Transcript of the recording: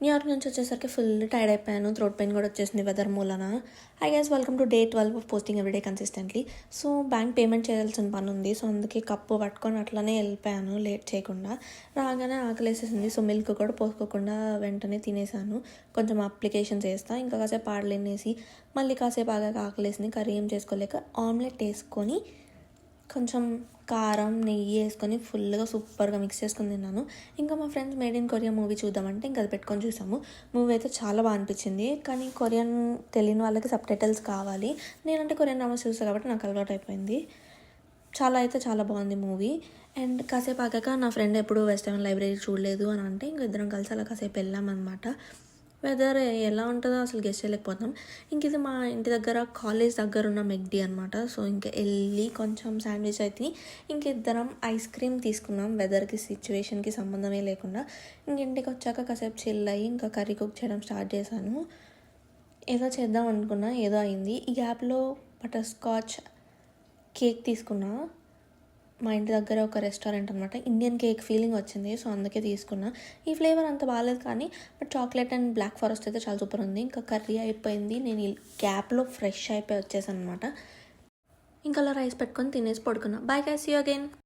New York నుంచి వచ్చేసరికి full tired అయిపోయాను. థ్రోట్ పెయిన్ కూడా వచ్చేసింది వెదర్ మూలన. I guess welcome to day 12 of posting everyday consistently. So bank payment చేయాల్సిన పని ఉంది. సో అందుకే కప్పు పట్టుకొని అట్లనే వెళ్ళిపోయాను లేట్ చేయకుండా. రాగానే ఆకలేసేసింది. సో మిల్క్ కూడా పోసుకోకుండా వెంటనే తినేసాను. కొంచెం అప్లికేషన్స్ వేస్తా, ఇంకా కాసేపు పాటలు వినేసి మళ్ళీ కాసేపు ఆగాక ఆకలేసింది. కర్రీ ఏం చేసుకోలేక ఆమ్లెట్ వేసుకొని కొంచెం కారం నెయ్యి వేసుకొని ఫుల్గా సూపర్గా మిక్స్ చేసుకొని తిన్నాను. ఇంకా మా friends made in Korea movie చూద్దామంటే ఇంకా అది పెట్టుకొని చూసాము. మూవీ అయితే చాలా బాగా అనిపించింది. కానీ కొరియన్ తెలియని వాళ్ళకి సబ్ టైటిల్స్ కావాలి. నేనంటే కొరియన్ డ్రామాస్ చూస్తాను కాబట్టి నాకు అలవాటు అయిపోయింది. చాలా బాగుంది మూవీ. అండ్ కాసేపు ఆగాక నా ఫ్రెండ్ ఎప్పుడు వెస్టర్న్ లైబ్రరీ చూడలేదు అని అంటే ఇంక ఇద్దరం కలిసి అలా కాసేపు వెళ్ళామన్నమాట. వెదర్ ఎలా ఉంటుందో అసలు గెస్ట్ చేయలేకపోతున్నాం. ఇంక ఇది మా ఇంటి దగ్గర కాలేజ్ దగ్గర ఉన్న మెక్డీ అనమాట. సో ఇంకా వెళ్ళి కొంచెం శాండ్విచ్ అయితే ఇంక ఇద్దరం ఐస్ క్రీమ్ తీసుకున్నాం. వెదర్కి సిచ్యువేషన్కి సంబంధమే లేకుండా ఇంక ఇంటికి వచ్చాక కాసేపు చిల్ అయ్యి ఇంకా కర్రీ కుక్ చేయడం స్టార్ట్ చేశాను. ఏదో చేద్దాం అనుకున్నా, ఏదో అయింది. ఈ గ్యాప్లో బటర్ స్కాచ్ కేక్ తీసుకున్నా. మా ఇంటి దగ్గర ఒక రెస్టారెంట్ అనమాట, ఇండియన్ కేక్ ఫీలింగ్ వచ్చింది. సో అందుకే తీసుకున్నా. ఈ ఫ్లేవర్ అంత బాగాలేదు కానీ but chocolate and black forest అయితే చాలా సూపర్ ఉంది. ఇంకా కర్రీ అయిపోయింది. నేను ఈ గ్యాప్లో ఫ్రెష్ అయిపోయి వచ్చేసాను అనమాట. ఇంకా అలా రైస్ పెట్టుకొని తినేసి పడుకున్నా. Bye guys, see you again.